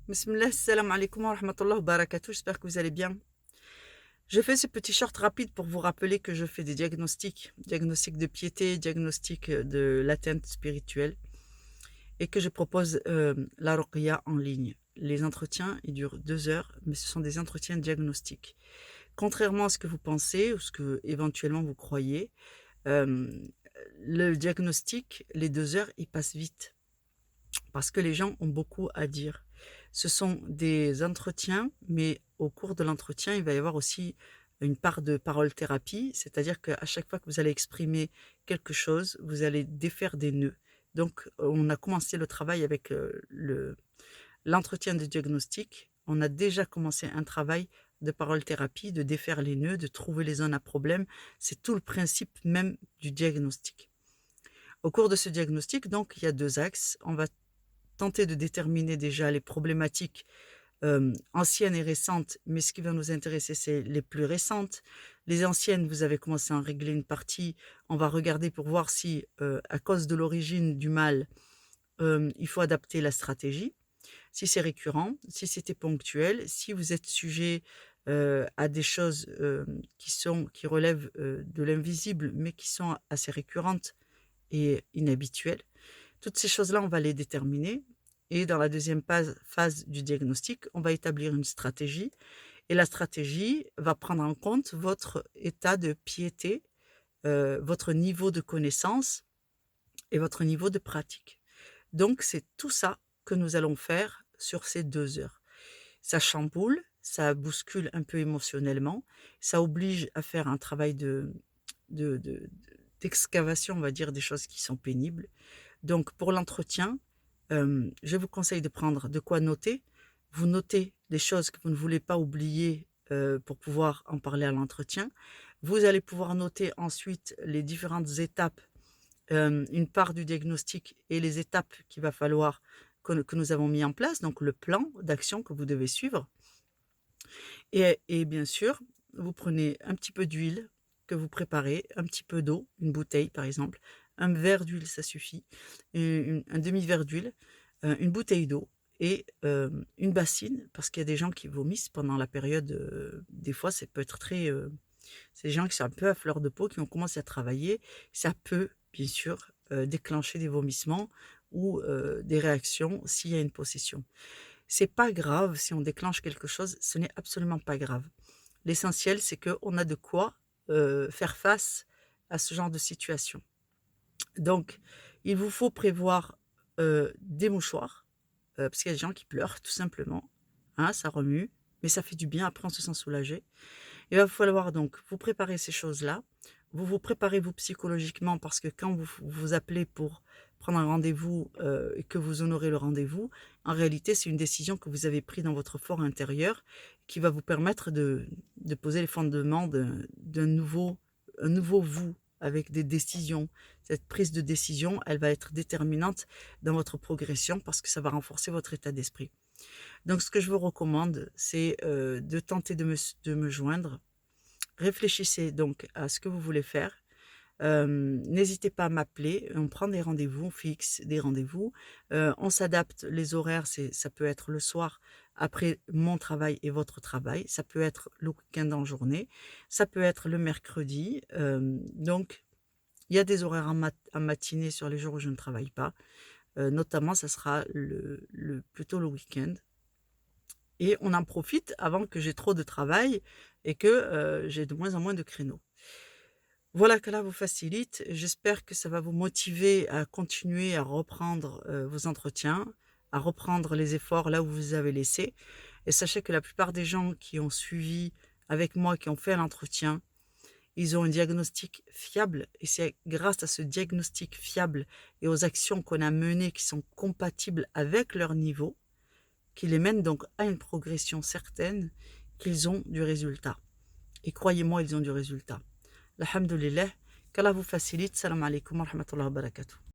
Bismillah, salam alaikum wa rahmatullah wa barakatuh. J'espère que vous allez bien. Je fais ce petit short rapide pour vous rappeler que je fais des diagnostics de piété, diagnostics de l'atteinte spirituelle et que je propose la ruqya en ligne. Les entretiens, ils durent 2 heures, mais ce sont des entretiens diagnostiques. Contrairement à ce que vous pensez ou ce que éventuellement vous croyez, euh, le diagnostic, les 2 heures, ils passent vite parce que les gens ont beaucoup à dire. Ce sont des entretiens, mais au cours de l'entretien, il va y avoir aussi une part de parole thérapie, c'est-à-dire qu'à chaque fois que vous allez exprimer quelque chose, vous allez défaire des nœuds. Donc, on a commencé le travail avec l'entretien de diagnostic. On a déjà commencé un travail de parole thérapie, de défaire les nœuds, de trouver les zones à problème. C'est tout le principe même du diagnostic. Au cours de ce diagnostic, donc, il y a 2 axes. On va tenter de déterminer déjà les problématiques anciennes et récentes, mais ce qui va nous intéresser, c'est les plus récentes. Les anciennes, vous avez commencé à en régler une partie. On va regarder pour voir si, à cause de l'origine du mal, il faut adapter la stratégie. Si c'est récurrent, si c'était ponctuel, si vous êtes sujet à des choses qui relèvent de l'invisible, mais qui sont assez récurrentes et inhabituelles. Toutes ces choses-là, on va les déterminer. Et dans la deuxième phase du diagnostic, on va établir une stratégie. Et la stratégie va prendre en compte votre état de piété, votre niveau de connaissance et votre niveau de pratique. Donc, c'est tout ça que nous allons faire sur ces 2 heures. Ça chamboule, ça bouscule un peu émotionnellement, ça oblige à faire un travail de, de- d'excavation, on va dire, des choses qui sont pénibles. Donc, pour l'entretien, je vous conseille de prendre de quoi noter. Vous notez les choses que vous ne voulez pas oublier pour pouvoir en parler à l'entretien. Vous allez pouvoir noter ensuite les différentes étapes, une part du diagnostic et les étapes qu'il va falloir que nous avons mis en place, donc le plan d'action que vous devez suivre. Et bien sûr, vous prenez un petit peu d'huile que vous préparez, un petit peu d'eau, une bouteille par exemple, un verre d'huile, ça suffit, un demi-verre d'huile, une bouteille d'eau et une bassine, parce qu'il y a des gens qui vomissent pendant la période, des fois ça peut être très... c'est des gens qui sont un peu à fleur de peau, qui ont commencé à travailler, ça peut bien sûr déclencher des vomissements ou des réactions s'il y a une possession. C'est pas grave si on déclenche quelque chose, ce n'est absolument pas grave. L'essentiel, c'est qu'on a de quoi faire face à ce genre de situation. Donc, il vous faut prévoir des mouchoirs, parce qu'il y a des gens qui pleurent, tout simplement. Hein, ça remue, mais ça fait du bien, après on se sent soulagé. Il va falloir donc vous préparer ces choses-là. Vous vous préparez vous psychologiquement parce que quand vous vous appelez pour prendre un rendez-vous et que vous honorez le rendez-vous, en réalité, c'est une décision que vous avez prise dans votre fort intérieur qui va vous permettre de poser les fondements d'un un nouveau vous avec des décisions. Cette prise de décision, elle va être déterminante dans votre progression parce que ça va renforcer votre état d'esprit. Donc, ce que je vous recommande, c'est de tenter de me joindre. Réfléchissez donc à ce que vous voulez faire. N'hésitez pas à m'appeler, on prend des rendez-vous, on fixe des rendez-vous. On s'adapte, les horaires, ça peut être le soir après mon travail et votre travail. Ça peut être le week-end en journée. Ça peut être le mercredi. Donc, il y a des horaires en matinée sur les jours où je ne travaille pas. Notamment, ça sera plutôt le week-end. Et on en profite avant que j'ai trop de travail et que j'ai de moins en moins de créneaux. Voilà, qu'Allah vous facilite. J'espère que ça va vous motiver à continuer à reprendre vos entretiens, à reprendre les efforts là où vous les avez laissés. Et sachez que la plupart des gens qui ont suivi avec moi, qui ont fait l'entretien, ils ont un diagnostic fiable. Et c'est grâce à ce diagnostic fiable et aux actions qu'on a menées qui sont compatibles avec leur niveau, qui les mènent donc à une progression certaine, qu'ils ont du résultat. Et croyez-moi, ils ont du résultat. Alhamdulillah, qu'Allah vous facilite. Salam alaikum wa rahmatullahi wa barakatuh.